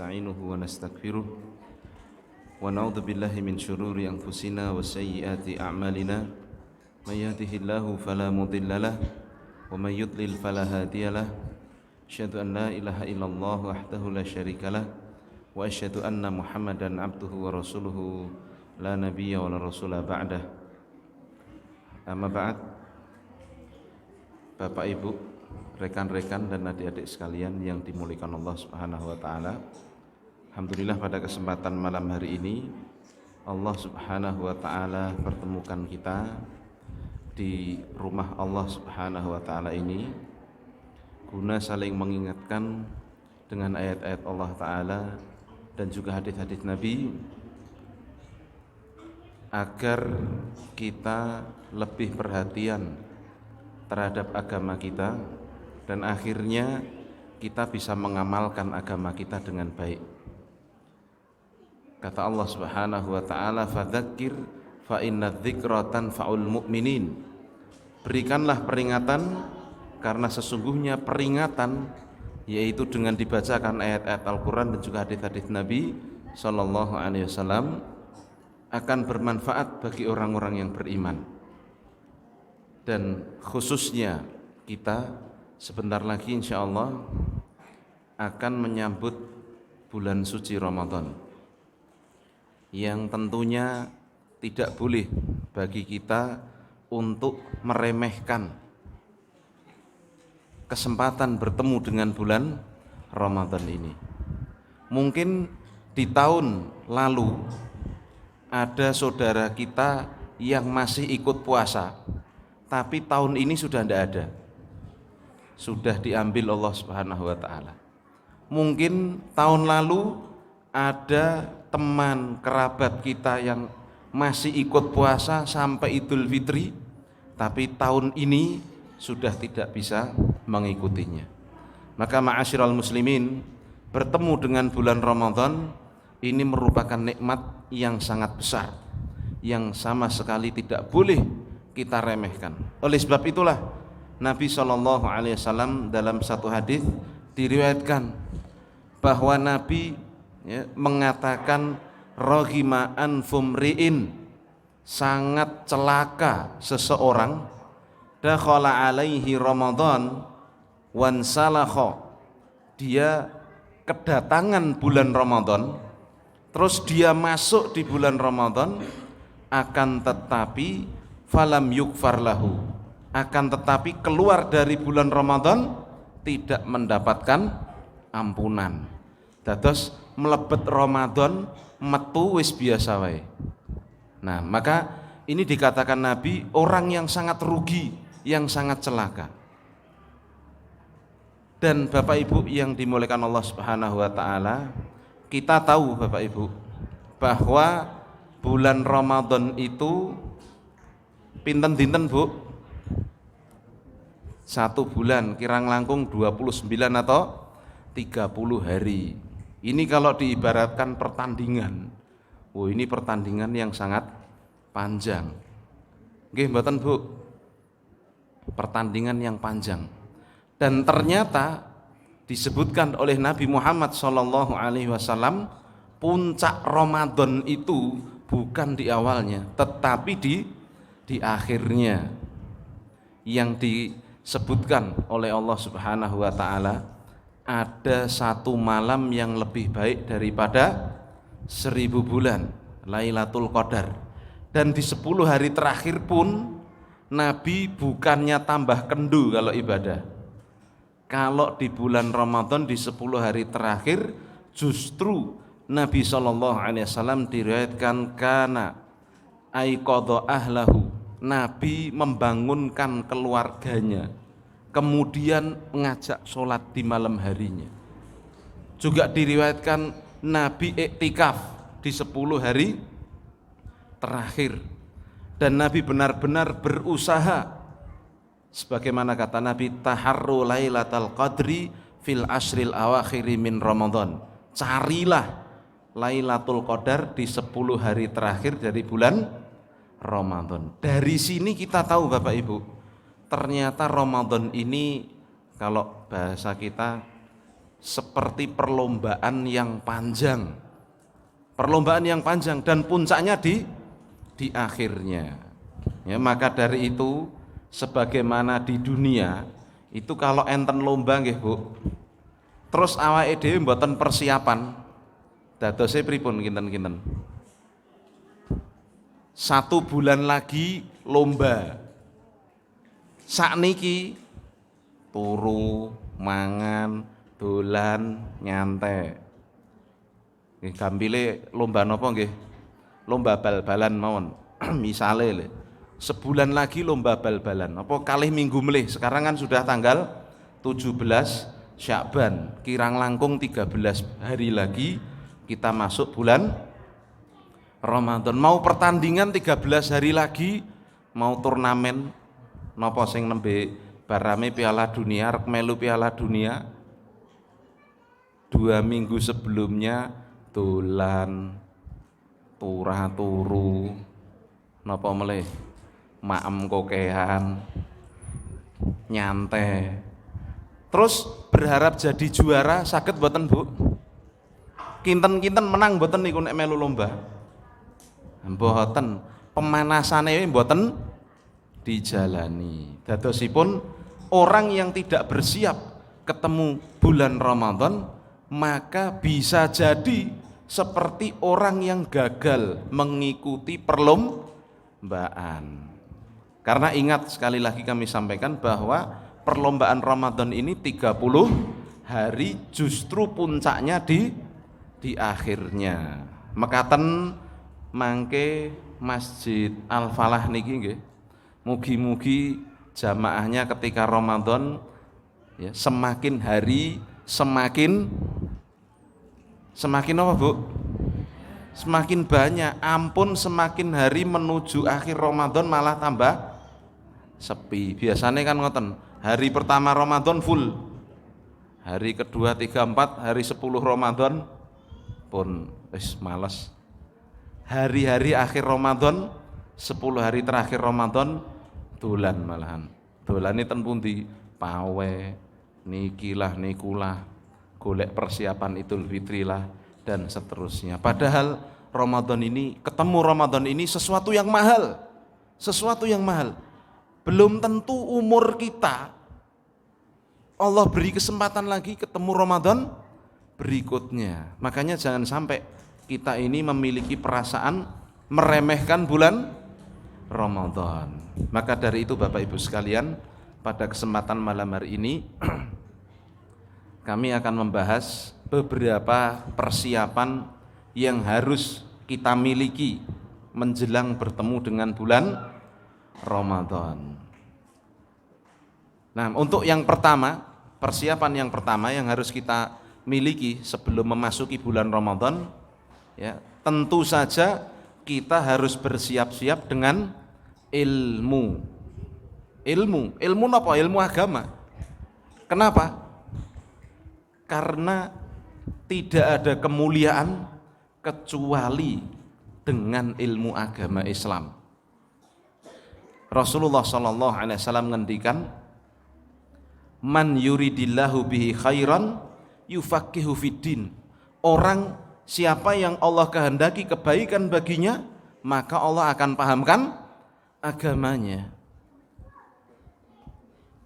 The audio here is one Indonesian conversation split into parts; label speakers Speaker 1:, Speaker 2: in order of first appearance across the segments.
Speaker 1: ونستعينه ونستغفره ونعوذ بالله من شرور أنفسنا وسيئات أعمالنا من يهده الله فلا مضل له ومن يضلل فلا هادي له أشهد أن لا إله إلا الله وحده لا شريك له وأشهد أن محمدا عبده ورسوله لا نبي ولا رسول بعده. Amma ba'd. Bapak Ibu, rekan-rekan dan adik-adik sekalian yang dimuliakan Allah Subhanahu wa taala. Alhamdulillah pada kesempatan malam hari ini Allah Subhanahu wa taala pertemukan kita di rumah Allah Subhanahu wa taala ini guna saling mengingatkan dengan ayat-ayat Allah taala dan juga hadis-hadis Nabi agar kita lebih perhatian terhadap agama kita dan akhirnya kita bisa mengamalkan agama kita dengan baik. Kata Allah Subhanahu wa taala, "Fadzakir fa inna dzikra tanfa'ul mu'minin." Berikanlah peringatan karena sesungguhnya peringatan yaitu dengan dibacakan ayat-ayat Al-Qur'an dan juga hadis-hadis Nabi sallallahu alaihi wasallam akan bermanfaat bagi orang-orang yang beriman. Dan khususnya kita sebentar lagi insyaallah akan menyambut bulan suci Ramadan yang tentunya tidak boleh bagi kita untuk meremehkan kesempatan bertemu dengan bulan Ramadan ini. Mungkin di tahun lalu ada saudara kita yang masih ikut puasa, tapi tahun ini sudah tidak ada, sudah diambil Allah Subhanahu wa taala. Mungkin tahun lalu ada teman kerabat kita yang masih ikut puasa sampai Idul Fitri, tapi tahun ini sudah tidak bisa mengikutinya. Maka ma'asyiral muslimin, bertemu dengan bulan Ramadan ini merupakan nikmat yang sangat besar yang sama sekali tidak boleh kita remehkan. Oleh sebab itulah Nabi Shallallahu Alaihi Wasallam dalam satu hadis diriwayatkan bahwa Nabi mengatakan rohima anfumriin, sangat celaka seseorang dakhala alaihi Ramadan wansalakha, dia kedatangan bulan Ramadan terus dia masuk di bulan Ramadan akan tetapi falam yukfar lahu, akan tetapi keluar dari bulan Ramadan tidak mendapatkan ampunan. Dados mlebet Ramadan metu wis biasa wae. Nah, maka ini dikatakan Nabi orang yang sangat rugi, yang sangat celaka. Dan Bapak Ibu yang dimuliakan Allah Subhanahu wa taala, kita tahu Bapak Ibu bahwa bulan Ramadan itu pinten dinten Bu? 1 bulan kirang langkung 29 atau 30 hari. Ini kalau diibaratkan pertandingan, ini pertandingan yang sangat panjang. Nggih mboten Bu? Pertandingan yang panjang. Dan ternyata disebutkan oleh Nabi Muhammad sallallahu alaihi wasallam puncak Ramadan itu bukan di awalnya, tetapi di akhirnya, yang disebutkan oleh Allah Subhanahu wa taala ada satu malam yang lebih baik daripada 1000 bulan, Lailatul Qadar. Dan di 10 hari terakhir pun Nabi bukannya tambah kendu kalau ibadah. Kalau di bulan Ramadan di 10 hari terakhir justru Nabi SAW diriwayatkan kana aiqadha ahlahu, Nabi membangunkan keluarganya, kemudian mengajak sholat di malam harinya. Juga diriwayatkan Nabi iktikaf di 10 hari terakhir, dan Nabi benar-benar berusaha sebagaimana kata Nabi, taharru lailatal qadri fil ashril awakhiri min Ramadan, carilah Lailatul Qadar di 10 hari terakhir dari bulan Ramadan. Dari sini kita tahu Bapak Ibu, ternyata Ramadan ini kalau bahasa kita seperti perlombaan yang panjang. Perlombaan yang panjang dan puncaknya di akhirnya. Ya, maka dari itu sebagaimana di dunia itu kalau enten lomba nggih Bu, terus awake dhewe mboten persiapan, dadose pripun kinten-kinten. 1 bulan lagi lomba. Sakniki turu, mangan, dolan, nyantai. Nggih gambile lomba napa nggih? Lomba bal-balan mawon. Misale le, sebulan lagi lomba bal-balan. Apa kalih minggu melih? Sekarang kan sudah tanggal 17 Sya'ban. Kirang langkung 13 hari lagi kita masuk bulan Ramadan. Mau pertandingan 13 hari lagi, mau turnamen napa sing nembe barame Piala Dunia, rek melu Piala Dunia. 2 minggu sebelumnya dolan, turah turu, napa melih maem kokehan, nyantai. Terus berharap jadi juara saged mboten Bu? Kinten-kinten menang mboten niku nek melu lomba? Mboten, pemanasane mboten dijalani. Dadosipun orang yang tidak bersiap ketemu bulan Ramadan maka bisa jadi seperti orang yang gagal mengikuti perlombaan. Karena ingat, sekali lagi kami sampaikan bahwa perlombaan Ramadan ini 30 hari, justru puncaknya di akhirnya. Mekaten mangke Masjid Al-Falah niki nggih, mugi-mugi jamaahnya ketika Ramadan ya, semakin hari semakin apa Bu? Semakin banyak. Ampun, semakin hari menuju akhir Ramadan malah tambah sepi. Biasanya kan ngoten, hari pertama Ramadan full, hari kedua, tiga, empat, hari 10 Ramadan pun males. Hari-hari akhir Ramadan, 10 hari terakhir Ramadan dolan malahan. Dolane ten pundi? Pawe, nikilah nikulah, golek persiapan Idul Fitri lah dan seterusnya. Padahal Ramadan ini, ketemu Ramadan ini sesuatu yang mahal. Sesuatu yang mahal. Belum tentu umur kita Allah beri kesempatan lagi ketemu Ramadan berikutnya. Makanya jangan sampai kita ini memiliki perasaan meremehkan bulan Ramadan. Maka dari itu Bapak Ibu sekalian, pada kesempatan malam hari ini kami akan membahas beberapa persiapan yang harus kita miliki menjelang bertemu dengan bulan Ramadan. Nah, untuk yang pertama, persiapan yang pertama yang harus kita miliki sebelum memasuki bulan Ramadan, ya, tentu saja kita harus bersiap-siap dengan ilmu. Ilmu apa? Ilmu agama. Kenapa? Karena tidak ada kemuliaan kecuali dengan ilmu agama Islam. Rasulullah sallallahu alaihi wasallam ngendikan, "Man yuridillahu bihi khairan yufaqihu fiddin." Orang siapa yang Allah kehendaki kebaikan baginya, maka Allah akan pahamkan agamanya.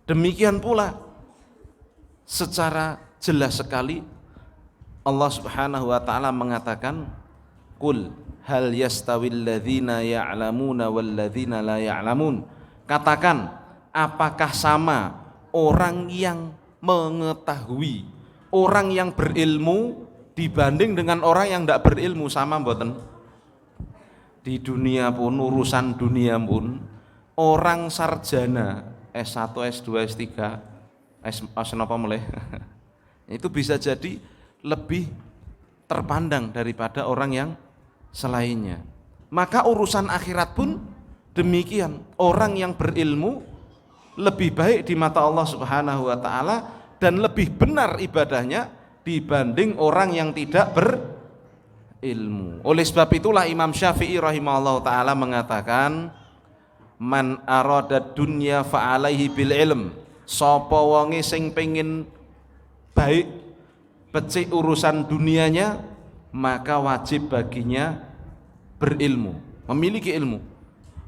Speaker 1: Demikian pula secara jelas sekali Allah Subhanahu wa taala mengatakan, "Qul hal yastawil ladzina ya'lamuna wal ladzina la ya'lamun." Katakan, apakah sama orang yang mengetahui, orang yang berilmu dibanding dengan orang yang tidak berilmu? Sama mboten? Di dunia pun, urusan dunia pun, orang sarjana S1, S2, S3, S napa mulai itu bisa jadi lebih terpandang daripada orang yang selainnya. Maka urusan akhirat pun demikian. Orang yang berilmu lebih baik di mata Allah Subhanahu wa taala dan lebih benar ibadahnya dibanding orang yang tidak berilmu. Oleh sebab itulah Imam Syafi'i rahimahullah taala mengatakan, "Man arada dunya fa alaihi bil ilm." Sapa wonge sing pengin baik becik urusan dunianya, maka wajib baginya berilmu, memiliki ilmu.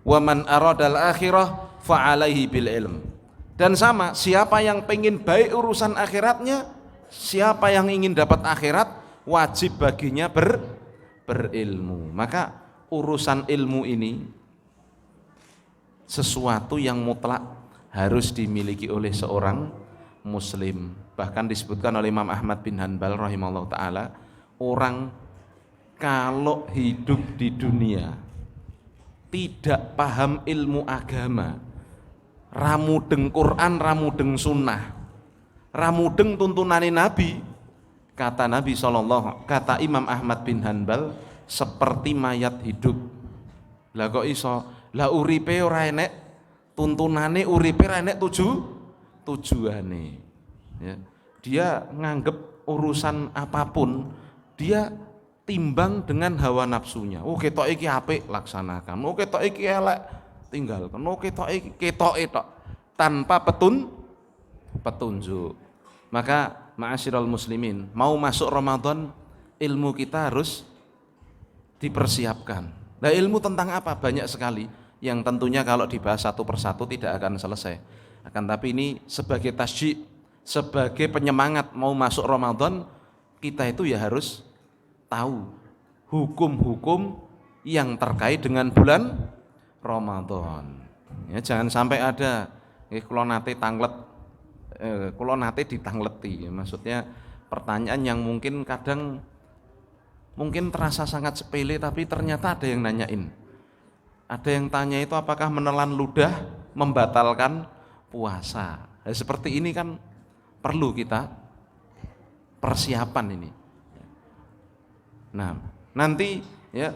Speaker 1: Wa man aradal akhirah fa alaihi bil ilm. Dan sama, siapa yang pengen baik urusan akhiratnya, siapa yang ingin dapat akhirat, wajib baginya berilmu. Maka urusan ilmu ini sesuatu yang mutlak harus dimiliki oleh seorang muslim. Bahkan disebutkan oleh Imam Ahmad bin Hanbal rahimahullah ta'ala, orang kalau hidup di dunia tidak paham ilmu agama, ramudeng Quran, ramudeng sunnah, ramudeng tuntunane Nabi, kata Nabi SAW, kata Imam Ahmad bin Hanbal, seperti mayat hidup. Lah kok iso? Lah uripe ora enek tuntunane, uripe ora enek tujuane. Ya. Dia nganggep urusan apapun dia timbang dengan hawa nafsunya. Oh ketok iki apik, laksanakan. Oh ketok iki elek, tinggalkan. Oh ketok iki ketoke tok, tanpa petunjuk. Maka ma'asyiral muslimin, mau masuk Ramadan, ilmu kita harus dipersiapkan. Nah, ilmu tentang apa? Banyak sekali yang tentunya kalau dibahas satu persatu tidak akan selesai. Akan tapi ini sebagai tasjid, sebagai penyemangat mau masuk Ramadan, kita itu ya harus tahu hukum-hukum yang terkait dengan bulan Ramadan. Ya, jangan sampai ada kula nate ditangleti. Maksudnya pertanyaan yang mungkin kadang terasa sangat sepele, tapi ternyata ada yang nanyain. Ada yang tanya itu apakah menelan ludah membatalkan puasa. Nah, seperti ini kan perlu kita persiapan ini. Nah, nanti ya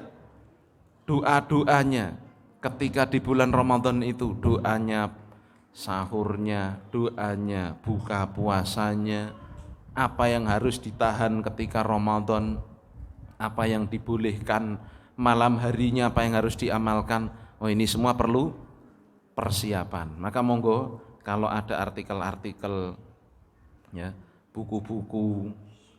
Speaker 1: doa-doanya ketika di bulan Ramadan itu, doanya sahurnya, doanya buka puasanya, apa yang harus ditahan ketika Ramadan, apa yang dibolehkan malam harinya, apa yang harus diamalkan. Oh, ini semua perlu persiapan. Maka monggo kalau ada artikel-artikel, ya, buku-buku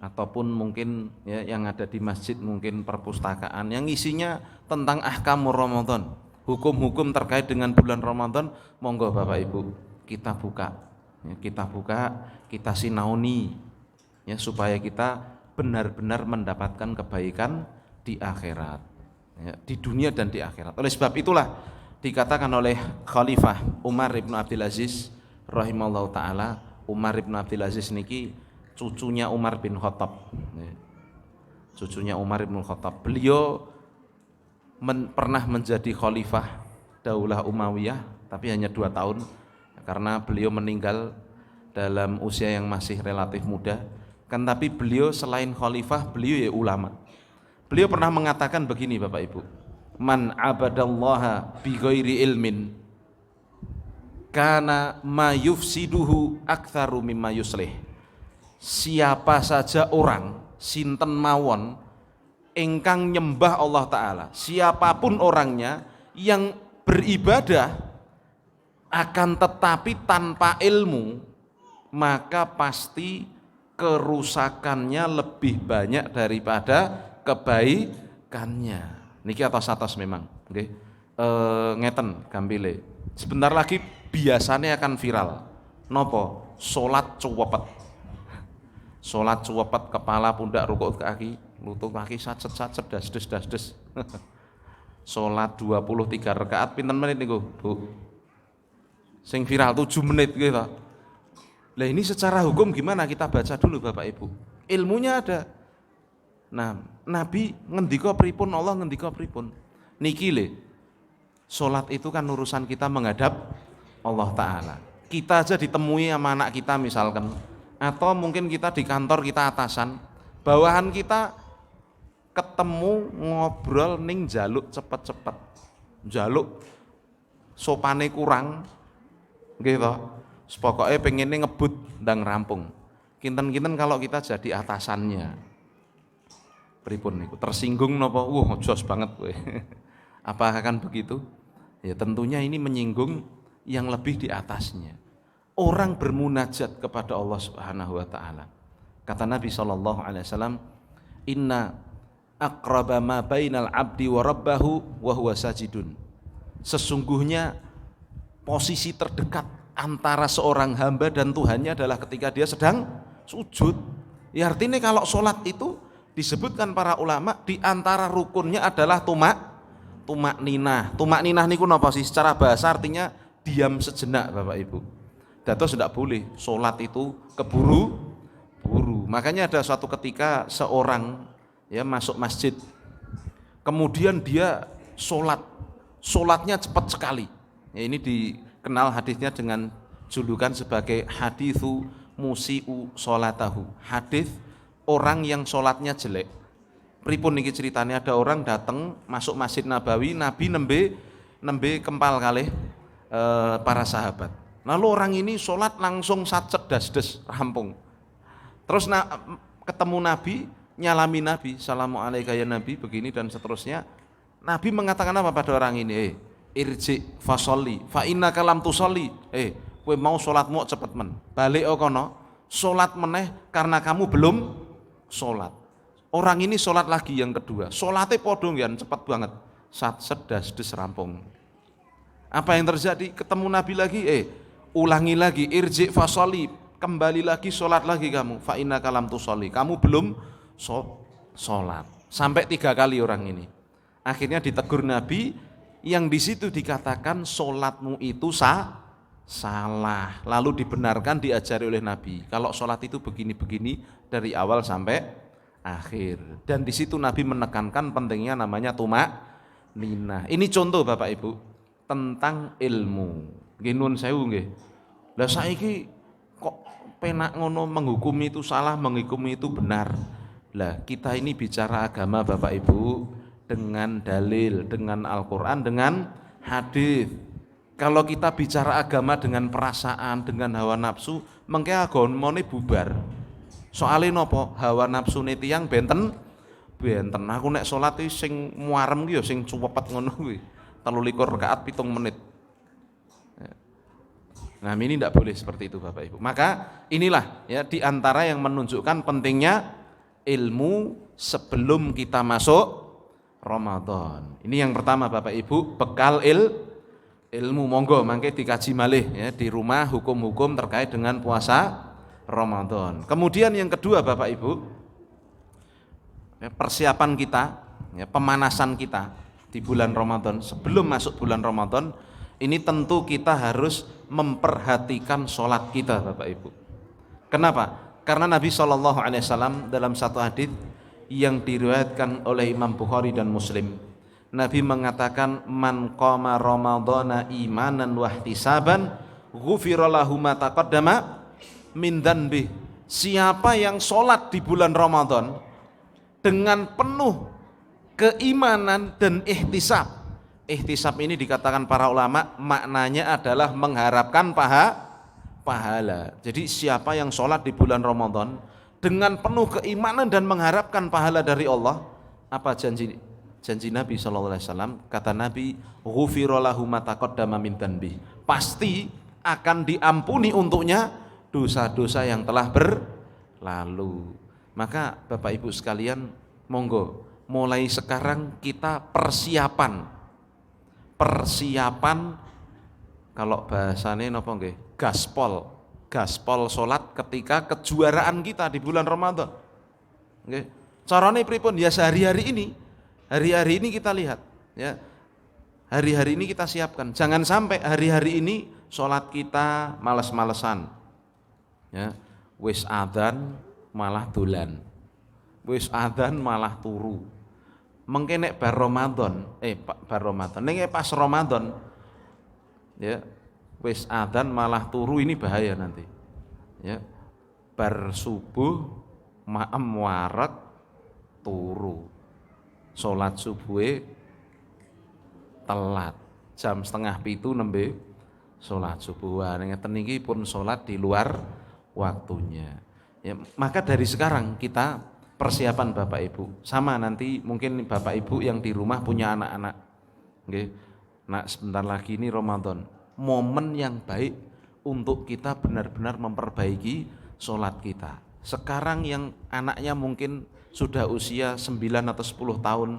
Speaker 1: ataupun mungkin ya yang ada di masjid, mungkin perpustakaan yang isinya tentang ahkamur Ramadan, hukum-hukum terkait dengan bulan Ramadan, monggo Bapak Ibu kita buka, ya, kita sinauni, ya, supaya kita benar-benar mendapatkan kebaikan di akhirat, ya, di dunia dan di akhirat. Oleh sebab itulah dikatakan oleh Khalifah Umar ibn Abdul Aziz rahimahullah ta'ala, Umar ibn Abdul Aziz niki cucunya Umar bin Khattab, cucunya Umar bin Khattab. Beliau pernah menjadi khalifah Daulah Umayyah, tapi hanya 2 tahun karena beliau meninggal dalam usia yang masih relatif muda. Kan tapi beliau selain khalifah, beliau ya ulama. Beliau pernah mengatakan begini Bapak Ibu, man abadallaha bi ghairi ilmin kana ma yufsiduhu aktsaru mimma yuslih. Siapa saja orang sinten mawon ingkang nyembah Allah Ta'ala, siapapun orangnya yang beribadah akan tetapi tanpa ilmu, maka pasti kerusakannya lebih banyak daripada kebaikannya. Niki atas memang, okay. Ngeten gampile. Sebentar lagi biasanya akan viral. Nopo? Salat cuwepet. Salat cuwepet, kepala, pundak, rukuk kaki, lutut kaki sacet das. Salat 23 rakaat pinten menit niku, Bu? Sing viral 7 menit gitu. Lah ini secara hukum gimana, kita baca dulu Bapak Ibu. Ilmunya ada. Nah, Nabi ngendika pripun, Allah ngendika pripun. Niki le. Salat itu kan urusan kita menghadap Allah Ta'ala. Kita aja ditemui sama anak kita misalkan, atau mungkin kita di kantor, kita atasan, bawahan kita ketemu ngobrol ning jaluk cepet-cepet, jaluk sopane kurang gitu, pokoknya pengennya ngebut ndang rampung. Kinten-kinten kalau kita jadi atasannya pripun niku, tersinggung napa? Jos banget kowe. Apa akan begitu? Ya tentunya ini menyinggung yang lebih di atasnya. Orang bermunajat kepada Allah Subhanahu wa taala. Kata Nabi SAW, inna aqraba ma bainal abdi wa rabbahu wa huwa sajidun. Sesungguhnya posisi terdekat antara seorang hamba dan Tuhannya adalah ketika dia sedang sujud. Ya artinya kalau sholat itu disebutkan para ulama di antara rukunnya adalah tumak ninah. Tumak ninah niku napa sih? Secara bahasa artinya diam sejenak, Bapak Ibu. Dados tidak boleh sholat itu keburu-buru. Makanya ada suatu ketika seorang masuk masjid, kemudian dia sholatnya cepat sekali. Ya, ini dikenal hadisnya dengan julukan sebagai haditsu musiu sholatahu, hadis orang yang sholatnya jelek. Pripun niki ceritanya, ada orang datang masuk Masjid Nabawi, Nabi nembe kempal kalih para sahabat. Lalu orang ini sholat langsung satset das-des rampung. Terus ketemu Nabi, nyalami Nabi, assalamualaikum ya Nabi, begini dan seterusnya. Nabi mengatakan apa pada orang ini? Irji fasolli fa innaka lam tusolli. Kowe mau sholatmu cepet men, balik kono sholat meneh karena kamu belum sholat. Orang ini sholat lagi yang kedua, sholatnya podo nggih cepet banget, satset das-des rampung. Apa yang terjadi? Ketemu Nabi lagi, ulangi lagi, irji fasolli, kembali lagi sholat lagi kamu, fa innaka lam tusolli, kamu belum sholat. Sampai 3 kali orang ini. Akhirnya ditegur Nabi, yang di situ dikatakan sholatmu itu salah. Lalu dibenarkan, diajari oleh Nabi. Kalau sholat itu begini-begini dari awal sampai akhir. Dan di situ Nabi menekankan pentingnya namanya tumak ninah. Ini contoh Bapak Ibu tentang ilmu. Nggih nuwun sewu nggih. Lah saiki kok penak ngono, menghukumi itu salah, menghukumi itu benar. Lah kita ini bicara agama Bapak Ibu dengan dalil, dengan Al-Quran, dengan hadis. Kalau kita bicara agama dengan perasaan, dengan hawa nafsu, mengke agamane bubar. Soalnya nopo? Hawa nafsu tiyang benten. Aku nek salat sing muarem ki ya sing cuwepet ngono kuwi. 23 rakaat 7 menit. Nah, ini tidak boleh seperti itu Bapak Ibu. Maka inilah ya di antara yang menunjukkan pentingnya ilmu sebelum kita masuk Ramadan. Ini yang pertama Bapak Ibu, bekal ilmu. Monggo mangke dikaji malih ya di rumah hukum-hukum terkait dengan puasa Ramadan. Kemudian yang kedua Bapak Ibu, persiapan kita, pemanasan kita di bulan Ramadan. Sebelum masuk bulan Ramadan, ini tentu kita harus memperhatikan sholat kita Bapak Ibu. Kenapa? Karena Nabi SAW dalam satu hadis yang diriwayatkan oleh Imam Bukhari dan Muslim, Nabi mengatakan, man qama ramadhana imanan wa ihtisaban ghufira lahu ma taqaddama min dzanbi. Siapa yang sholat di bulan Ramadan dengan penuh keimanan dan ihtisab. Ihtisab ini dikatakan para ulama maknanya adalah mengharapkan pahala. Jadi siapa yang sholat di bulan Ramadan dengan penuh keimanan dan mengharapkan pahala dari Allah, apa janji Nabi SAW? Kata Nabi, ghufira lahu ma taqaddama min dzanbi. Pasti akan diampuni untuknya dosa-dosa yang telah berlalu. Maka Bapak Ibu sekalian, monggo mulai sekarang kita persiapan, kalau bahasane napa nggih, gaspol salat ketika kejuaraan kita di bulan Ramadan. Nggih. Carane pripun? Ya sehari-hari ini. Hari-hari ini kita lihat, ya. Hari-hari ini kita siapkan. Jangan sampai hari-hari ini salat kita males-malesan. Ya. Wis adzan malah dolan. Wis adzan malah turu. Mengke nek bar Ramadan, nek pas Ramadan, ya, wis adzan malah turu, ini bahaya nanti. Ya. Bar subuh maem wareg turu. Salat subuhe telat. Jam 6:30 nembe salat subuh. Wah, ngeten niki pun salat di luar waktunya. Ya, maka dari sekarang kita persiapan Bapak Ibu. Sama nanti mungkin Bapak Ibu yang di rumah punya anak-anak. Nggih. Nah, sebentar lagi ini Ramadan. Momen yang baik untuk kita benar-benar memperbaiki sholat kita. Sekarang yang anaknya mungkin sudah usia 9 atau 10 tahun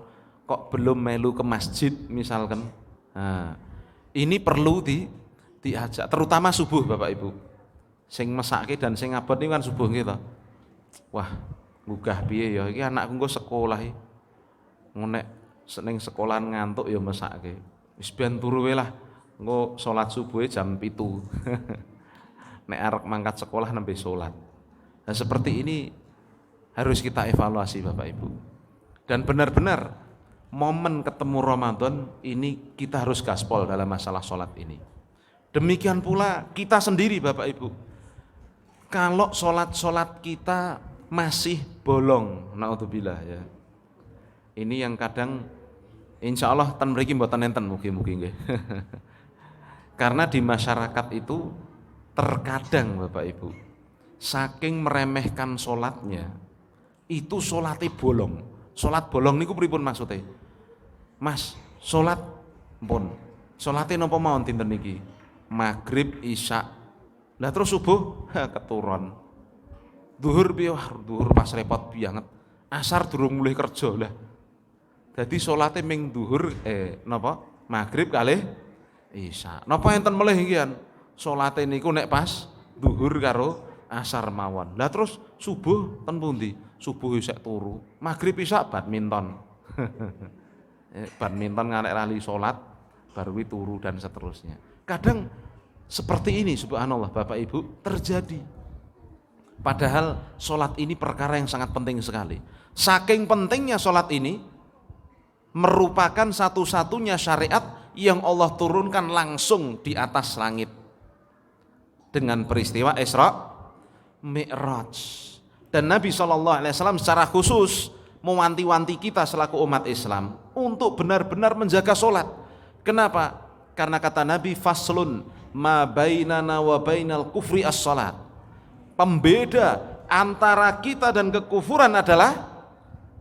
Speaker 1: kok belum melu ke masjid misalkan. Nah, ini perlu diajak, terutama subuh Bapak Ibu. Sing mesake dan sing ngabot ini kan subuh gitu. Wah, gugah piye ya iki anakku engko sekolah iki. Ngonek ning sekolahan ngantuk ya mesake. Wis ben turu wae lah. Engko salat subuhe jam 7. Nek arep mangkat sekolah nembe salat. Nah, seperti ini harus kita evaluasi Bapak Ibu. Dan benar-benar momen ketemu Ramadan ini kita harus gaspol dalam masalah sholat ini. Demikian pula kita sendiri Bapak Ibu. Kalau sholat kita masih bolong, naudzubillah ya. Ini yang kadang insya Allah ten mriki mboten enten mugi-mugi nggih. Karena di masyarakat itu terkadang Bapak Ibu saking meremehkan sholatnya, itu sholatnya bolong. Sholat bolong niku pripun maksudnya? Mas, sholat pun, sholatnya nopo mawon dinten niki? Maghrib, isya, lah terus subuh keturun. Duhur piye? Wah, duhur pas repot banget. Asar durung mulai kerja lah. Jadi sholatnya ming duhur napa? Maghrib kalih isya. Napa enten melih iki kan? Sholatnya niku nek pas duhur karo asar mawon. Lah terus subuh ten pundi? Subuh isek turu. Maghrib isya badminton. Badminton ngalek rali salat baru turu dan seterusnya. Kadang seperti ini subhanallah Bapak Ibu terjadi. Padahal salat ini perkara yang sangat penting sekali. Saking pentingnya salat ini merupakan satu-satunya syariat yang Allah turunkan langsung di atas langit. Dengan peristiwa Isra Mi'raj. Dan Nabi SAW secara khusus mewanti-wanti kita selaku umat Islam untuk benar-benar menjaga sholat. Kenapa? Karena kata Nabi, faslun ma bainana wa bainal kufri as-sholat. Pembeda antara kita dan kekufuran adalah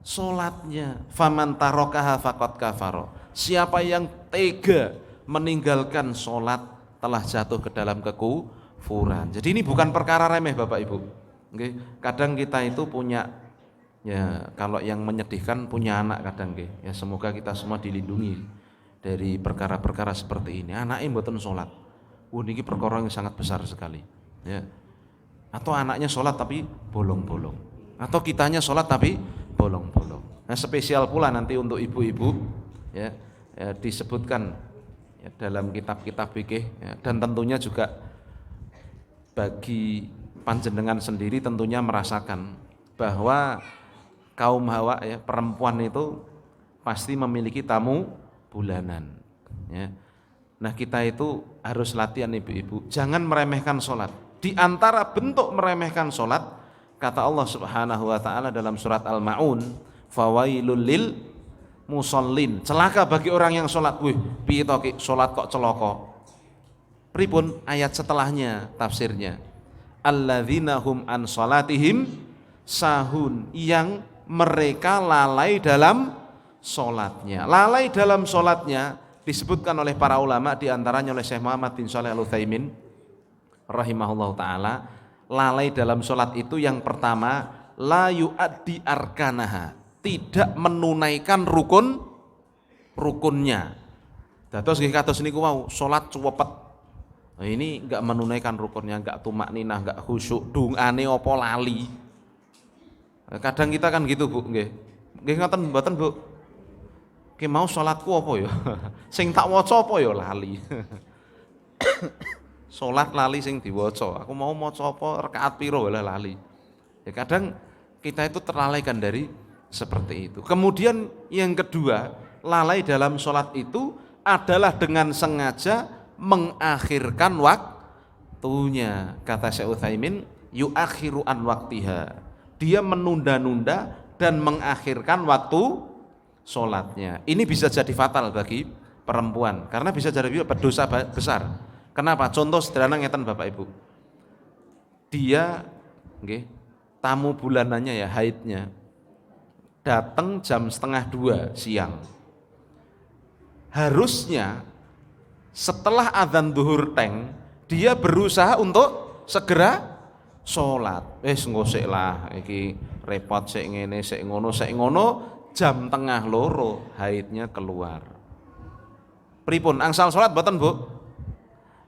Speaker 1: sholatnya. Faman tarokaha faqad kafaro. Siapa yang tega meninggalkan sholat telah jatuh ke dalam kekufuran. Jadi ini bukan perkara remeh Bapak Ibu. Oke, kadang kita itu punya, ya kalau yang menyedihkan punya anak kadang nggih. Ya semoga kita semua dilindungi dari perkara-perkara seperti ini. Anaknya mboten sholat. Ini perkara yang sangat besar sekali. Ya. Atau anaknya sholat tapi bolong-bolong. Atau kitanya sholat tapi bolong-bolong. Nah spesial pula nanti untuk ibu-ibu ya, disebutkan ya, dalam kitab-kitab fikih ya, dan tentunya juga bagi panjenengan sendiri tentunya merasakan bahwa kaum Hawa ya, perempuan itu pasti memiliki tamu bulanan ya. Nah kita itu harus latihan ibu-ibu, jangan meremehkan sholat. Di antara bentuk meremehkan sholat, kata Allah Subhanahu wa ta'ala dalam surat Al-Ma'un, fawailul lil musallin, celaka bagi orang yang sholat. Wih, piye to ki sholat kok celaka? Pripun ayat setelahnya tafsirnya? Alladzina hum an sholatihim sahun, yang mereka lalai dalam sholatnya. Lalai dalam sholatnya disebutkan oleh para ulama, diantaranya oleh Syekh Muhammad bin Shalih Al-Utsaimin rahimahullah ta'ala. Lalai dalam sholat itu yang pertama, la yu'addi arkanaha, tidak menunaikan rukunnya. Dados nggih kados niku wau, sholat cuwepet. Nah, ini enggak menunaikan rukunnya, enggak tumakninah, enggak khusyuk, dungane apa lali. Kadang kita kan gitu Bu, nggih. Nggih ngoten mboten Bu? Ki mau sholatku apa ya? Sing tak waca apa ya lali. Sholat lali sing diwaca. Aku mau maca apa rakaat piro lah lali. Ya kadang kita itu terlalaikan dari seperti itu. Kemudian yang kedua, lalai dalam sholat itu adalah dengan sengaja mengakhirkan waktunya. Kata Syekh Utsaimin, yuakhiru an waktiha. Dia menunda-nunda dan mengakhirkan waktu sholatnya. Ini bisa jadi fatal bagi perempuan karena bisa jadi berdosa besar. Kenapa? Contoh sederhana ngeten Bapak Ibu. Dia tamu bulanannya ya, haidnya datang jam 1:30 siang. Harusnya setelah adzan zuhur teng, dia berusaha untuk segera Salat, engko sik lah iki repot sik ngene sik ngono, jam tengah loro haidnya keluar. Pripun angsal salat mboten, Bu?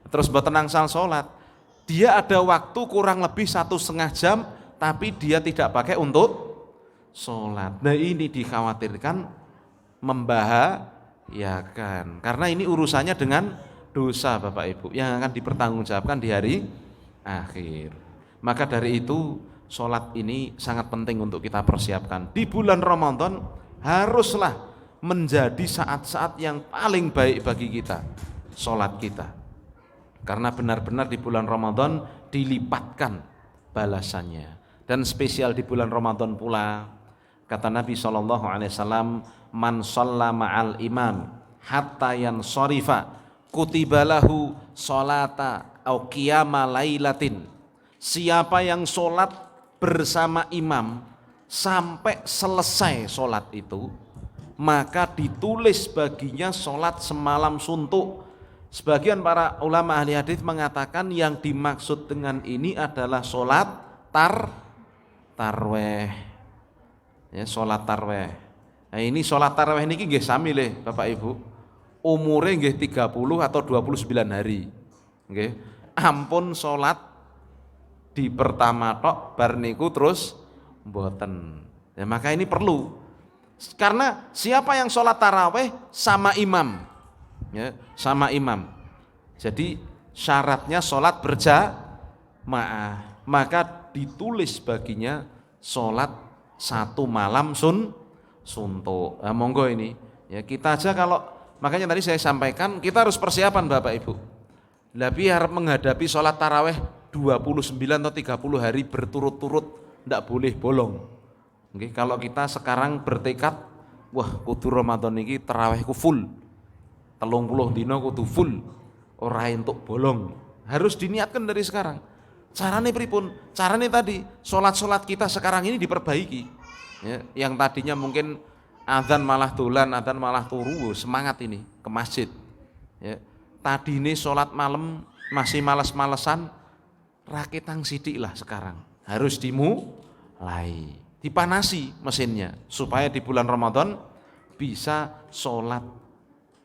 Speaker 1: Terus mboten angsal salat. Dia ada waktu kurang lebih 1,5 jam tapi dia tidak pakai untuk salat. Nah, ini dikhawatirkan membahayakan karena ini urusannya dengan dosa Bapak Ibu yang akan dipertanggungjawabkan di hari akhir. Maka dari itu sholat ini sangat penting untuk kita persiapkan. Di bulan Ramadan haruslah menjadi saat-saat yang paling baik bagi kita, sholat kita. Karena benar-benar di bulan Ramadan dilipatkan balasannya. Dan spesial di bulan Ramadan pula, kata Nabi SAW, man shalla ma'al imam hatta yansorifa kutibalahu sholata au qiyama lailatin. Siapa yang sholat bersama imam sampai selesai sholat itu, maka ditulis baginya sholat semalam suntuk. Sebagian para ulama ahli hadis mengatakan yang dimaksud dengan ini adalah sholat tarweh. Ya, sholat tarweh. Nah, ini sholat tarweh ini nggih sami le Bapak Ibu. Umure nggih 30 atau 29 hari. Nggih. Ampun sholat di pertama tok bar niku terus mboten. Ya, maka ini perlu. Karena siapa yang sholat taraweh sama imam, ya, sama imam. Jadi syaratnya sholat berjamaah, maka ditulis baginya sholat satu malam suntuk. Nah, monggo ini. Ya, kita aja kalau makanya tadi saya sampaikan kita harus persiapan Bapak Ibu. Lah biar menghadapi sholat taraweh 29 atau 30 hari berturut-turut tidak boleh bolong. Oke, kalau kita sekarang bertekad, wah kudu Ramadan ini tarawihku full, 30 dino kudu full, ora entuk bolong. Harus diniatkan dari sekarang. Carane pripun? Carane tadi, sholat-sholat kita sekarang ini diperbaiki. Ya, yang tadinya mungkin adzan malah dolan, adzan malah turu, semangat ini ke masjid. Ya, tadi ini sholat malam masih males-malesan, rakitang sidik lah sekarang, harus dimulai, dipanasi mesinnya supaya di bulan Ramadan bisa sholat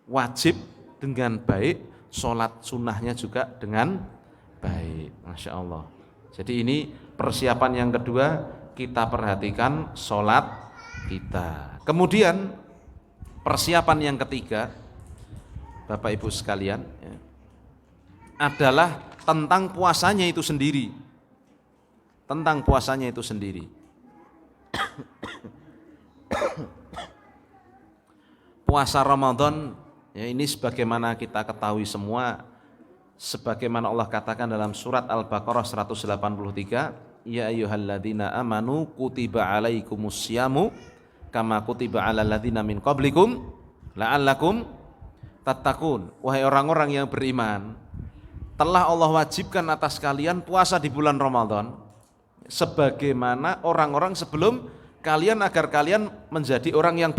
Speaker 1: wajib dengan baik, sholat sunnahnya juga dengan baik. Masya Allah. Jadi ini persiapan yang kedua, kita perhatikan sholat kita. Kemudian persiapan yang ketiga Bapak Ibu sekalian, ya, adalah tentang puasanya itu sendiri. Tentang puasanya itu sendiri. Puasa Ramadan, ya, ini sebagaimana kita ketahui semua, sebagaimana Allah katakan dalam surat Al-Baqarah 183, ya ayyuhalladzina amanu kutiba alaikumusyamu kama kutiba alal ladzina min qablikum la'allakum tattaqun. Wahai orang-orang yang beriman, telah Allah wajibkan atas kalian puasa di bulan Ramadan sebagaimana orang-orang sebelum kalian agar kalian menjadi orang yang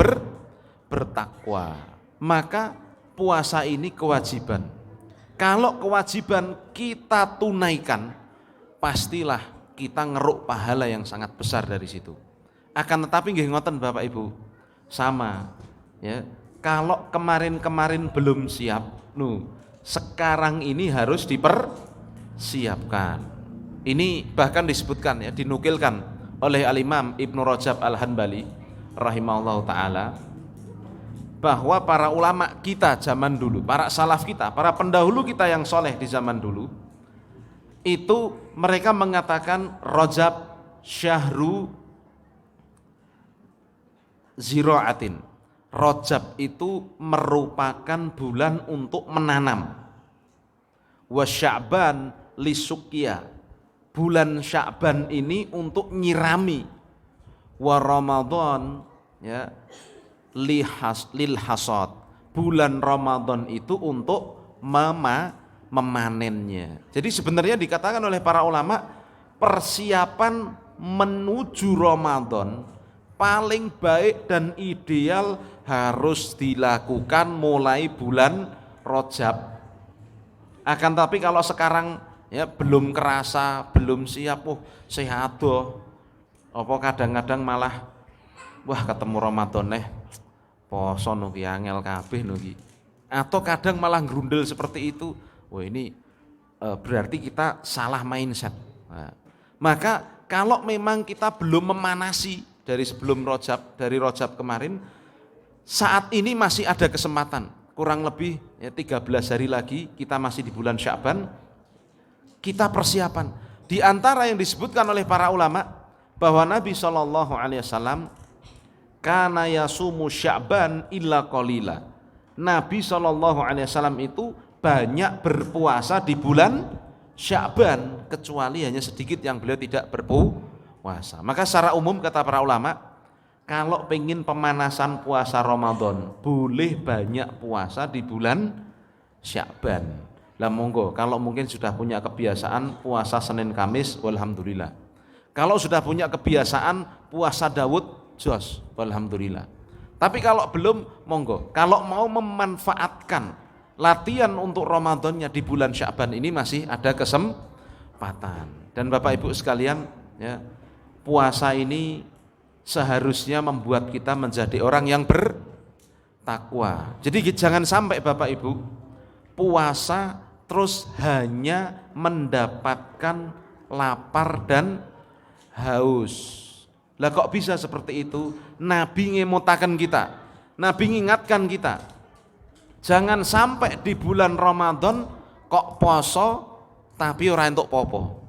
Speaker 1: bertakwa. Maka puasa ini kewajiban. Kalau kewajiban kita tunaikan, pastilah kita ngeruk pahala yang sangat besar dari situ. Akan tetapi nggih ngoten Bapak Ibu, sama ya. Kalau kemarin-kemarin belum siap, sekarang ini harus dipersiapkan. Ini bahkan disebutkan, ya, dinukilkan oleh Al-Imam Ibnu Rajab Al-Hanbali rahimahullahu taala, bahwa para ulama kita zaman dulu, para salaf kita, para pendahulu kita yang soleh di zaman dulu, itu mereka mengatakan Rajab syahru zira'atin. Rajab itu merupakan bulan untuk menanam. Wa Sya'ban lisukya. Bulan Sya'ban ini untuk nyirami. Wa Ramadan, ya, lil hasad. Bulan Ramadan itu untuk memanennya. Jadi sebenarnya dikatakan oleh para ulama, persiapan menuju Ramadan paling baik dan ideal harus dilakukan mulai bulan Rajab. Akan tapi kalau sekarang ya belum kerasa, belum siap, sehat doh. Apa kadang-kadang malah wah ketemu Ramadan poso nugi angel kabeh nugi. Atau kadang malah grundel seperti itu. Wah ini berarti kita salah mindset. Nah, maka kalau memang kita belum memanasi dari sebelum Rajab, dari Rajab kemarin, saat ini masih ada kesempatan. Kurang lebih 13 hari lagi kita masih di bulan Sya'ban. Kita persiapan. Di antara yang disebutkan oleh para ulama bahwa Nabi SAW kana yasumu Sya'ban illa qalila. Nabi SAW itu banyak berpuasa di bulan Sya'ban, kecuali hanya sedikit yang beliau tidak berpuasa. Maka secara umum kata para ulama, kalau pengen pemanasan puasa Ramadan, boleh banyak puasa di bulan Sya'ban. Lah monggo, kalau mungkin sudah punya kebiasaan puasa Senin Kamis, walhamdulillah. Kalau sudah punya kebiasaan puasa Daud, jos, walhamdulillah. Tapi kalau belum, monggo. Kalau mau memanfaatkan latihan untuk Ramadannya di bulan Sya'ban ini masih ada kesempatan. Dan Bapak Ibu sekalian, ya, puasa ini seharusnya membuat kita menjadi orang yang bertakwa. Jadi jangan sampai Bapak Ibu puasa terus hanya mendapatkan lapar dan haus. Lah kok bisa seperti itu? Nabi ngemutakan kita, Nabi ngingatkan kita, jangan sampai di bulan Ramadan kok poso tapi ora entuk popo.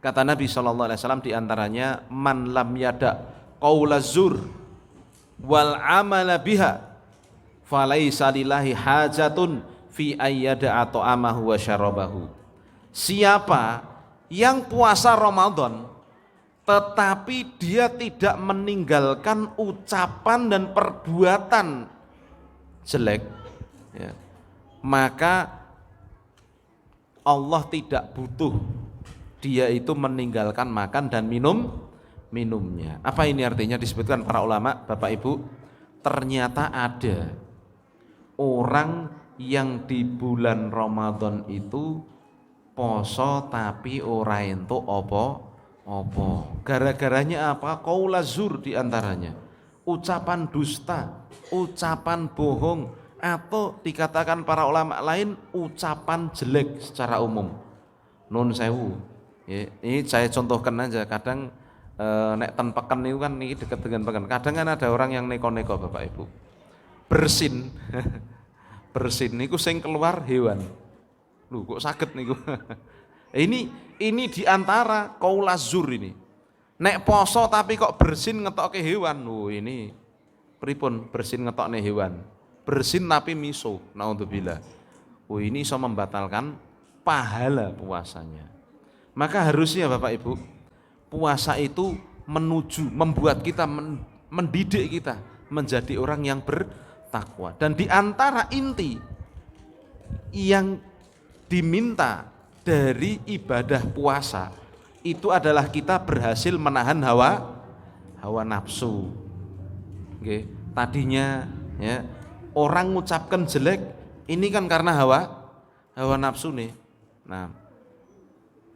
Speaker 1: Kata Nabi SAW diantaranya, man lam yada qaula zur wal amala biha falaisa lillahi hajatun fi ayyada ta'amahu wa syarabahu. Siapa yang puasa Ramadan tetapi dia tidak meninggalkan ucapan dan perbuatan jelek, ya, maka Allah tidak butuh dia itu meninggalkan makan dan minumnya. Apa ini artinya? Disebutkan para ulama, Bapak Ibu, ternyata ada orang yang di bulan Ramadan itu poso tapi ora entuk apa-apa. Gara-garanya apa? Qaula zur diantaranya, ucapan dusta, ucapan bohong, atau dikatakan para ulama lain ucapan jelek secara umum. Nun sewu. Ya, ini saya contohkan aja. Kadang nek ten peken itu kan ini dekat dengan peken. Kadang kan ada orang yang neko-neko Bapak Ibu. Bersin. Bersin niku sing keluar hewan. Lho kok saged niku. Ini diantara qaula zur ini. Nek poso tapi kok bersin ngetokke hewan. Loh ini pripun bersin ngetokne hewan? Bersin tapi miso. Naudzubillah. Oh ini iso membatalkan pahala puasanya. Maka harusnya Bapak Ibu, puasa itu membuat kita, mendidik kita menjadi orang yang bertakwa. Dan di antara inti yang diminta dari ibadah puasa itu adalah kita berhasil menahan hawa nafsu. Oke, tadinya ya orang mengucapkan jelek, ini kan karena hawa nafsu nih. Nah,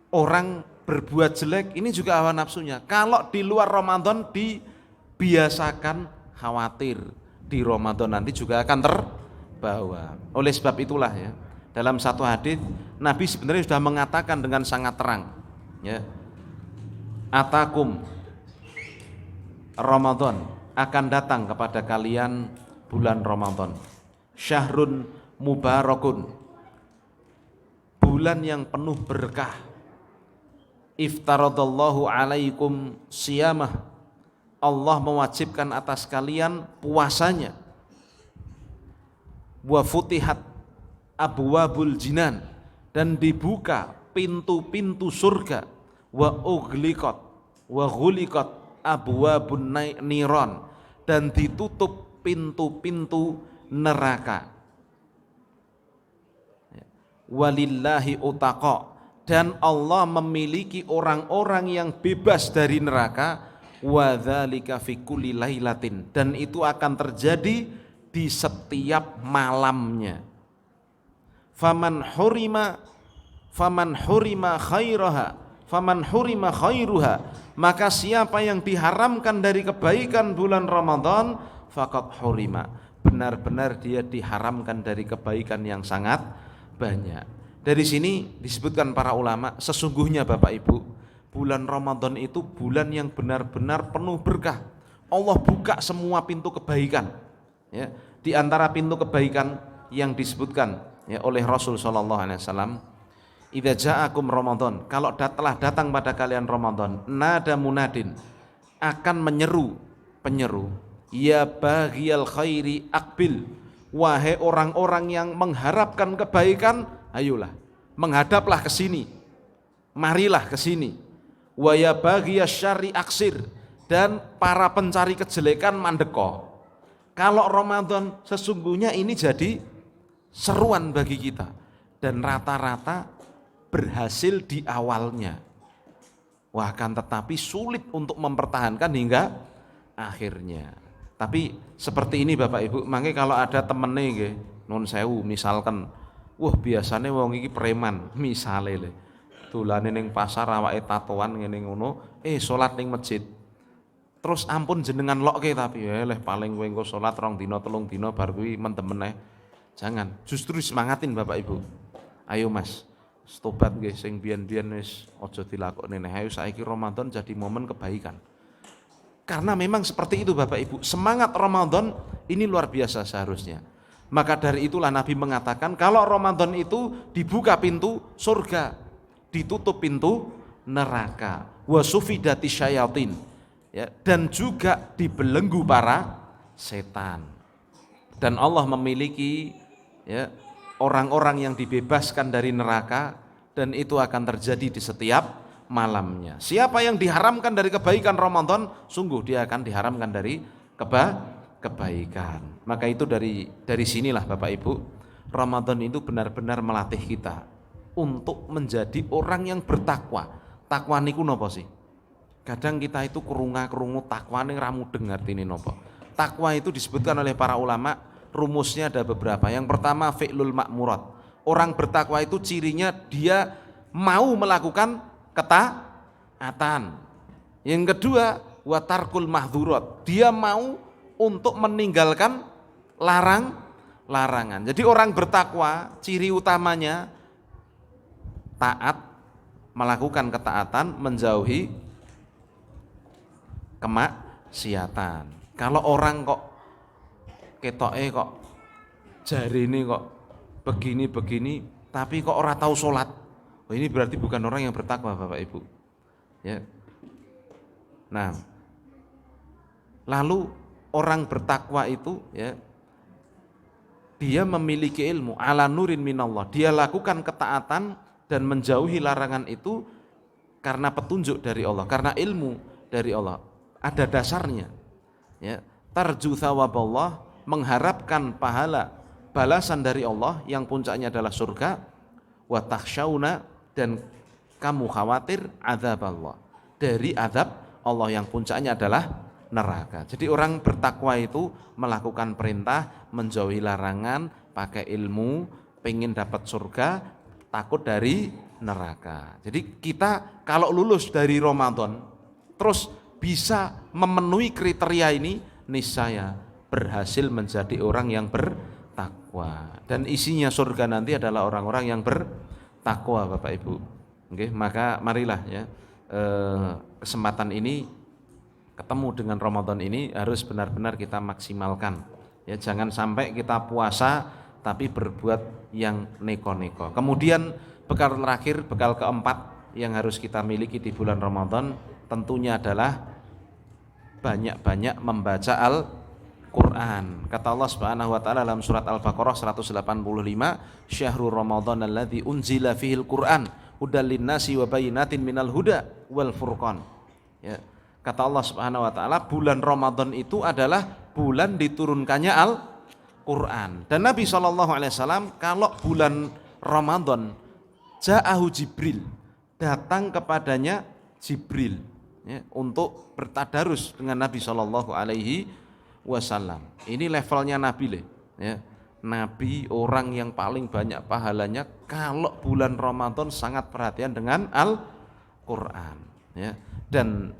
Speaker 1: orang berbuat jelek ini juga hawa nafsunya. Kalau di luar Ramadan dibiasakan khawatir, di Ramadan nanti juga akan terbawa. Oleh sebab itulah ya, dalam satu hadis Nabi sebenarnya sudah mengatakan dengan sangat terang, ya, atakum Ramadan, akan datang kepada kalian bulan Ramadan, syahrun mubarakun, bulan yang penuh berkah. Iftaradallahu alaikum siyamah, Allah mewajibkan atas kalian puasanya. Wa futihat abwabul jinan, dan dibuka pintu-pintu surga. Wa ughliqat wa ghuliqat abwabun niron, dan ditutup pintu-pintu neraka. Walillahi utaqa, dan Allah memiliki orang-orang yang bebas dari neraka. Wa dzalika fi kulli lailatin, dan itu akan terjadi di setiap malamnya. Faman hurima faman hurima khairuha, maka siapa yang diharamkan dari kebaikan bulan Ramadan, faqad hurima, benar-benar dia diharamkan dari kebaikan yang sangat banyak. Dari sini disebutkan para ulama, sesungguhnya Bapak Ibu, bulan Ramadan itu bulan yang benar-benar penuh berkah. Allah buka semua pintu kebaikan. Ya, di antara pintu kebaikan yang disebutkan ya oleh Rasul sallallahu alaihi wasallam, idza ja'akum Ramadan, kalau telah datang pada kalian Ramadan, nada munadin, akan menyeru penyeru, ya baghiyal khairi aqbil, wahai orang-orang yang mengharapkan kebaikan, ayolah, menghadaplah ke sini, marilah ke sini. Wa ya baghiyasy syarri aksir, dan para pencari kejelekan mandeko. Kalau Ramadan sesungguhnya ini jadi seruan bagi kita, dan rata-rata berhasil di awalnya. Wah, akan tetapi sulit untuk mempertahankan hingga akhirnya. Tapi seperti ini Bapak Ibu, makanya kalau ada temene nggih, nun sewu misalkan, wah biasanya wong iki preman, misale le. Dolane ning pasar awake tatoan ngene ngono, salat ning masjid. Terus ampun jenengan lokke tapi leh paling kowe engko salat 2 dina 3 dina bar kuwi mendem meneh. Jangan, justru semangatin Bapak Ibu. Ayo Mas, tobat nggih sing biyen-biyen wis aja dilakokne neh. Ayo saiki Ramadan jadi momen kebaikan. Karena memang seperti itu Bapak Ibu, semangat Ramadan ini luar biasa seharusnya. Maka dari itulah Nabi mengatakan kalau Ramadan itu dibuka pintu surga, ditutup pintu neraka, wa sufidati syayatin, ya, dan juga dibelenggu para setan. Dan Allah memiliki ya orang-orang yang dibebaskan dari neraka, dan itu akan terjadi di setiap malamnya. Siapa yang diharamkan dari kebaikan Ramadan, sungguh dia akan diharamkan dari kebaikan. Maka itu dari sinilah Bapak Ibu, Ramadan itu benar-benar melatih kita untuk menjadi orang yang bertakwa. Takwa niku napa sih? Kadang kita itu krungu takwa ning ra mudeng artine napa. Takwa itu disebutkan oleh para ulama, rumusnya ada beberapa. Yang pertama fi'lul ma'murat. Orang bertakwa itu cirinya dia mau melakukan ketaatan. Yang kedua wa tarkul mahdzurat. Dia mau untuk meninggalkan larangan. Jadi orang bertakwa ciri utamanya taat, melakukan ketaatan, menjauhi kemaksiatan. Kalau orang kok ketoke kok jarine kok begini tapi kok ora tahu sholat, ini berarti bukan orang yang bertakwa Bapak Ibu. Ya. Nah, lalu orang bertakwa itu ya dia memiliki ilmu ala nurin minallah. Dia lakukan ketaatan dan menjauhi larangan itu karena petunjuk dari Allah, karena ilmu dari Allah. Ada dasarnya. Ya, tarju thawaballah, mengharapkan pahala balasan dari Allah yang puncaknya adalah surga, wa takhsyauna, dan kamu khawatir azab Allah, dari azab Allah yang puncaknya adalah neraka. Jadi orang bertakwa itu melakukan perintah, menjauhi larangan, pakai ilmu, pengen dapat surga, takut dari neraka. Jadi kita kalau lulus dari Ramadan terus bisa memenuhi kriteria ini, niscaya berhasil menjadi orang yang bertakwa, dan isinya surga nanti adalah orang-orang yang bertakwa Bapak Ibu. Oke, maka marilah ya kesempatan ini, ketemu dengan Ramadan ini harus benar-benar kita maksimalkan. Ya, jangan sampai kita puasa tapi berbuat yang neko-neko. Kemudian bekal terakhir, bekal keempat yang harus kita miliki di bulan Ramadan tentunya adalah banyak-banyak membaca Al-Quran. Kata Allah Subhanahu wa taala dalam surat Al-Baqarah 185, Syahrul Ramadan alladzi unzila fihil Qur'an hudal linnasi wa bayyinatin minal huda wal furqan. Ya. Kata Allah Subhanahu wa taala, bulan Ramadan itu adalah bulan diturunkannya Al-Quran. Dan Nabi SAW kalau bulan Ramadan, ja'ahu Jibril, datang kepadanya Jibril ya, untuk bertadarus dengan Nabi SAW. Ini levelnya Nabi ya. Nabi orang yang paling banyak pahalanya kalau bulan Ramadan sangat perhatian dengan Al-Quran, ya. Dan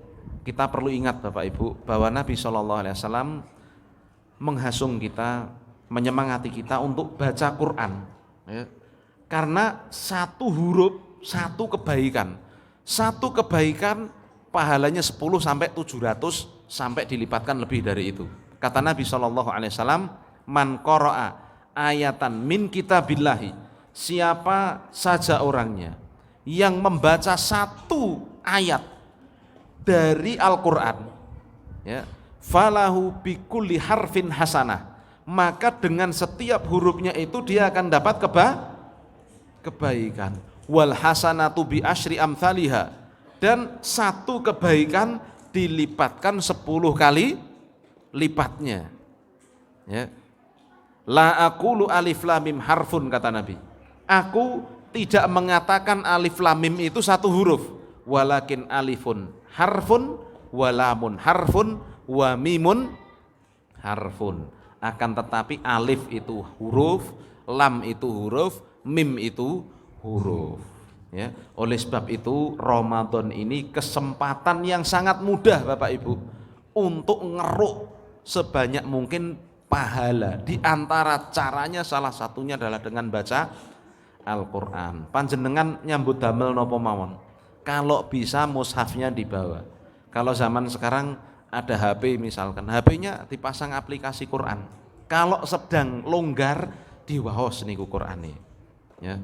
Speaker 1: kita perlu ingat Bapak Ibu bahwa Nabi SAW menghasung kita, menyemangati kita untuk baca Quran, ya. Karena satu huruf satu kebaikan pahalanya 10 sampai 700 sampai dilipatkan lebih dari itu. Kata Nabi SAW, man qara'a ayatan min kitabillahi, siapa saja orangnya yang membaca satu ayat dari Al-Quran, ya, falahu bikulli harfin hasanah, maka dengan setiap hurufnya itu dia akan dapat kebaikan. Wal hasanatu bi asyri amthaliha, dan satu kebaikan dilipatkan 10 kali lipatnya, ya. La aqulu alif lam mim harfun, kata Nabi. Aku tidak mengatakan alif lam mim itu satu huruf, walakin alifun harfun, walamun harfun, wa mimun harfun. Akan tetapi alif itu huruf, lam itu huruf, mim itu huruf, ya. Oleh sebab itu Ramadan ini kesempatan yang sangat mudah Bapak Ibu untuk ngeruk sebanyak mungkin pahala. Di antara caranya salah satunya adalah dengan baca Al-Quran. Panjenengan nyambut damel nopo mawon, kalau bisa mushafnya dibawa. Kalau zaman sekarang ada HP misalkan, HP-nya dipasang aplikasi Quran. Kalau sedang longgar diwaos niku Qur'ane, ya.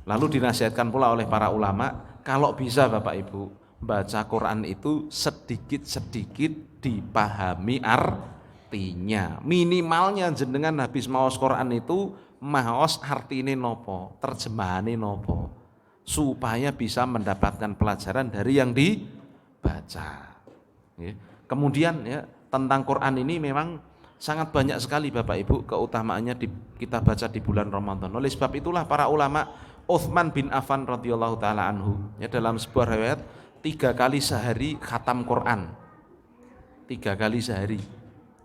Speaker 1: Lalu dinasihatkan pula oleh para ulama, kalau bisa Bapak Ibu baca Quran itu sedikit-sedikit dipahami artinya. Minimalnya jenengan habis maos Quran itu maos artine nopo, terjemahane nopo, supaya bisa mendapatkan pelajaran dari yang dibaca, ya. Kemudian, ya, tentang Quran ini memang sangat banyak sekali Bapak Ibu keutamaannya kita baca di bulan Ramadan. Oleh sebab itulah para ulama, Utsman bin Affan radhiyallahu taala anhu, ya, dalam sebuah riwayat 3 kali sehari khatam Quran, 3 kali sehari,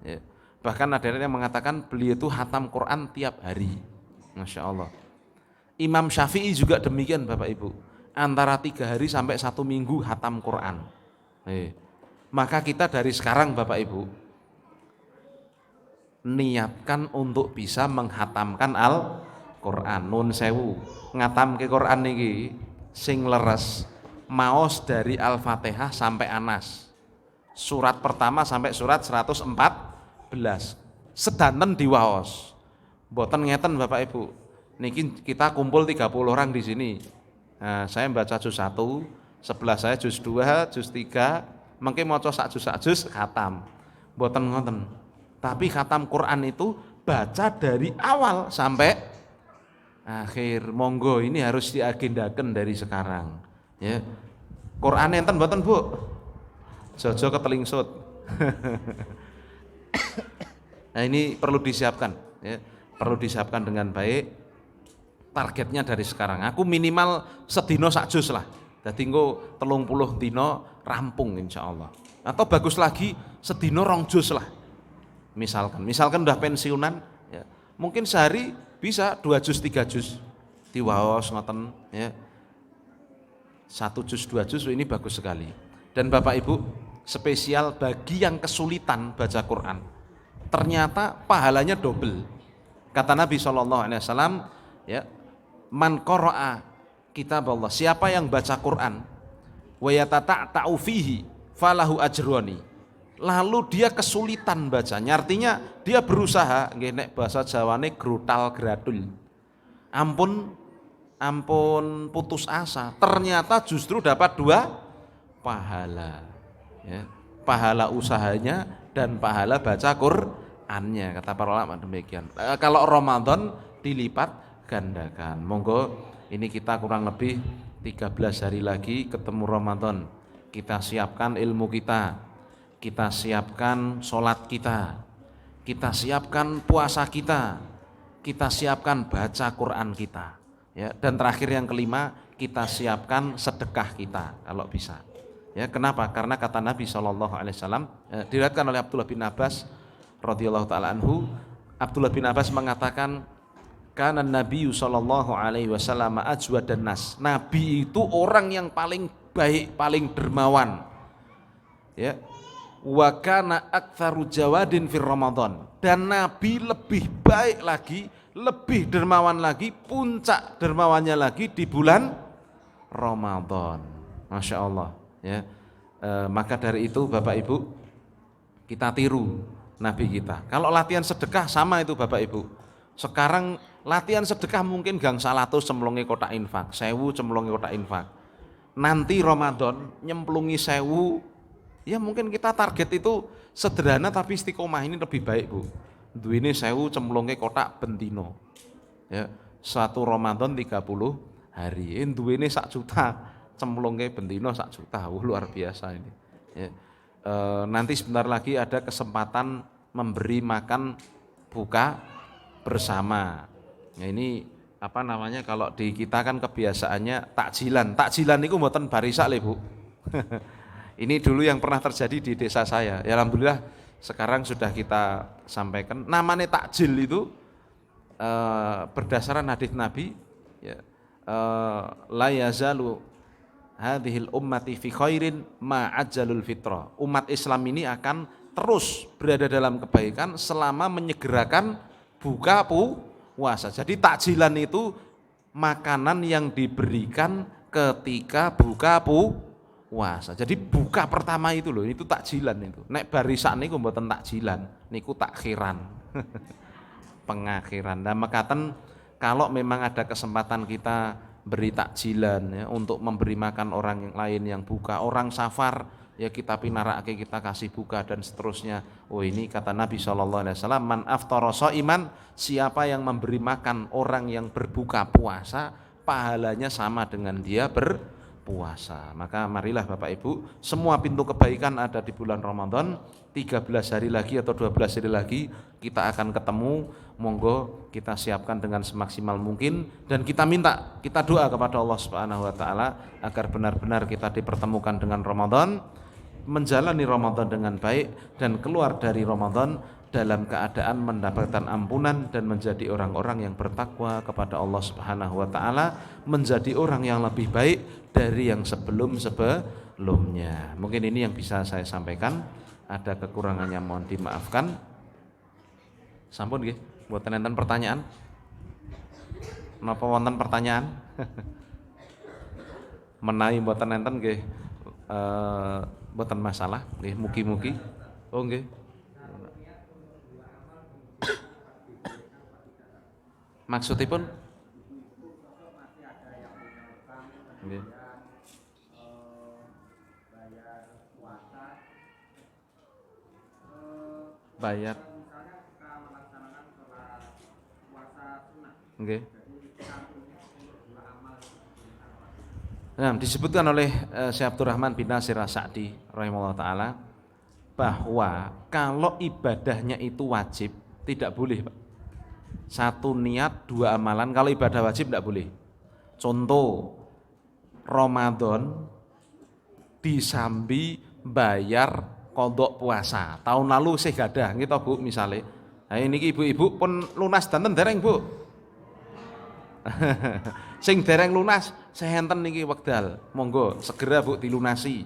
Speaker 1: ya. Bahkan ada yang mengatakan beliau itu khatam Quran tiap hari, Masya Allah. Imam Syafi'i juga demikian Bapak Ibu, antara 3 hari sampai 1 minggu khatam Quran. Maka kita dari sekarang Bapak Ibu niatkan untuk bisa menghatamkan Al-Quran. Nun sewu, ngatamke Quran niki sing leres maos dari Al-Fatihah sampai Anas, surat pertama sampai surat 114, sedanten diwaos. Mboten ngeten Bapak Ibu, niki kita kumpul 30 orang di sini. Nah, saya membaca juz 1, sebelah saya juz 2, juz 3, mungkin maca sak juz khatam. Mboten ngoten. Tapi khatam Quran itu baca dari awal sampai akhir. Monggo ini harus diagendakan dari sekarang, ya. Quran enten mboten Bu? Jojo ketelingsut. Nah, ini perlu disiapkan, ya. Perlu disiapkan dengan baik. Targetnya dari sekarang, aku minimal sedino sak juz lah. Dadi engko 30 dino rampung insyaallah. Atau bagus lagi sedino 2 juz lah. Misalkan udah pensiunan, ya, mungkin sehari bisa 2 juz 3 juz diwaos ngoten, ya. 1 juz 2 juz ini bagus sekali. Dan Bapak Ibu, spesial bagi yang kesulitan baca Quran, ternyata pahalanya double. Kata Nabi SAW, ya, man qara'a kitab Allah, siapa yang baca Quran wa yatata'u fihi falahu ajroni, lalu dia kesulitan bacanya, artinya dia berusaha, nggih nek bahasa Jawane grutal gradul, ampun putus asa, ternyata justru dapat 2 pahala, ya. Pahala usahanya dan pahala baca Qur'annya, kata para ulama demikian. Kalau Ramadan dilipat gandakan. Monggo, ini kita kurang lebih 13 hari lagi ketemu Ramadan. Kita siapkan ilmu kita siapkan sholat kita siapkan puasa kita siapkan baca Quran kita, ya. Dan terakhir yang kelima, kita siapkan sedekah kita kalau bisa, ya. Kenapa? Karena kata Nabi SAW, diriwayatkan oleh Abdullah bin Abbas radhiyallahu taala anhu, Abdullah bin Abbas mengatakan, kana Nabi sallallahu alaihi wasallam ajwadan nas. Nabi itu orang yang paling baik, paling dermawan. Ya. Wa kana aktsaru jawadin fir Ramadan. Dan Nabi lebih baik lagi, lebih dermawan lagi, puncak dermawannya lagi di bulan Ramadan. Masya Allah. Ya. Maka dari itu Bapak Ibu, kita tiru Nabi kita. Kalau latihan sedekah sama itu Bapak Ibu. Sekarang latihan sedekah mungkin gang 100 cemplungi kotak infak, 1000 cemplungi kotak infak. Nanti Ramadan nyemplungi 1000, ya mungkin kita target itu sederhana tapi istiqomah ini lebih baik Bu. Duwine 1000 cemplungi kotak bendino. Ya, satu Ramadan 30 hari. Duwine 1 juta cemplungi bendino 1 juta. Luar biasa ini. Ya. Nanti sebentar lagi ada kesempatan memberi makan buka bersama. Nah, ini apa namanya, kalau di kita kan kebiasaannya takjilan. Takjilan itu mboten barisak le Bu. Ini dulu yang pernah terjadi di desa saya. Ya alhamdulillah sekarang sudah kita sampaikan. Namanya takjil itu berdasarkan hadis Nabi, ya, la yazalu hadhil ummati fi khairin ma'ajjalul fitrah. Umat Islam ini akan terus berada dalam kebaikan selama menyegerakan buka puasa. Jadi takjilan itu makanan yang diberikan ketika buka puasa. Jadi buka pertama itu loh, itu takjilan itu. Nek barisan niku mboten takjilan, niku takhiran. Pengakhiran. Dan mekaten kalau memang ada kesempatan kita beri takjilan, ya, untuk memberi makan orang lain yang buka, orang safar ya kita pinarake, kita kasih buka dan seterusnya. Oh ini kata Nabi SAW, man aftara shaiman, siapa yang memberi makan orang yang berbuka puasa, pahalanya sama dengan dia berpuasa. Maka marilah Bapak Ibu, semua pintu kebaikan ada di bulan Ramadan. 13 hari lagi atau 12 hari lagi kita akan ketemu. Monggo kita siapkan dengan semaksimal mungkin dan kita minta, kita doa kepada Allah Subhanahu wa taala agar benar-benar kita dipertemukan dengan Ramadan, menjalani Ramadan dengan baik dan keluar dari Ramadan dalam keadaan mendapatkan ampunan dan menjadi orang-orang yang bertakwa kepada Allah Subhanahu wa taala, menjadi orang yang lebih baik dari yang sebelumnya. Mungkin ini yang bisa saya sampaikan. Ada kekurangannya mohon dimaafkan. Sampun nggih, mboten enten pertanyaan? Napa wonten pertanyaan? Menawi mboten enten nggih, mboten masalah nggih, mugi-mugi. Oh nggih. Maksudipun nggih. Bayar. Nggih. Nah, disebutkan oleh Syekh Abdurrahman bin Nasir As-Sa'di rahimahullah taala bahwa kalau ibadahnya itu wajib tidak boleh, Pak. Satu niat, dua amalan. Kalau ibadah wajib tidak boleh. Contoh, Ramadan disambi bayar kodok puasa. Tahun lalu sih gadah, gitu Bu misalnya. Nah ini ibu-ibu pun lunas danten dereng Bu. Sing dereng lunas, sehenten niki wekdal. Monggo segera Bu dilunasi.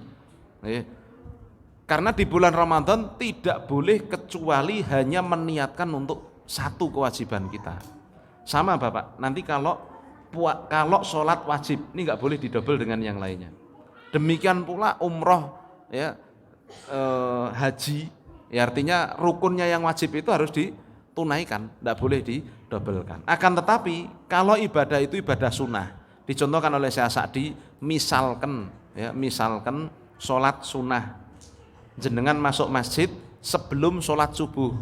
Speaker 1: Karena di bulan Ramadan tidak boleh kecuali hanya meniatkan untuk satu kewajiban kita. Sama Bapak, nanti kalau sholat wajib ini nggak boleh didobel dengan yang lainnya. Demikian pula umroh, ya, haji, ya artinya rukunnya yang wajib itu harus ditunaikan, tidak boleh didobelkan. Akan tetapi kalau ibadah itu ibadah sunnah, dicontohkan oleh Syekh Sa'di, misalkan sholat sunnah, jenengan masuk masjid sebelum sholat subuh,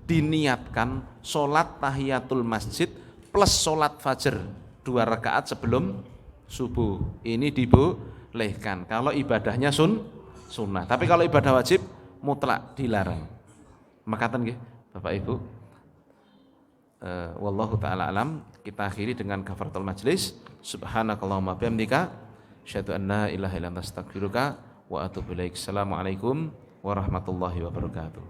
Speaker 1: diniatkan sholat tahiyatul masjid plus sholat fajar 2 rakaat sebelum subuh, ini dibolehkan kalau ibadahnya sunnah. Tapi kalau ibadah wajib mutlak dilarang. Makaten nggih Bapak Ibu. Wallahu taala alam. Kita akhiri dengan kafaratul majlis. Subhanakallahumma bihamdika asyhadu an la ilaha illa anta astaghfiruka wa atubu ilaik. Assalamualaikum warahmatullahi wabarakatuh.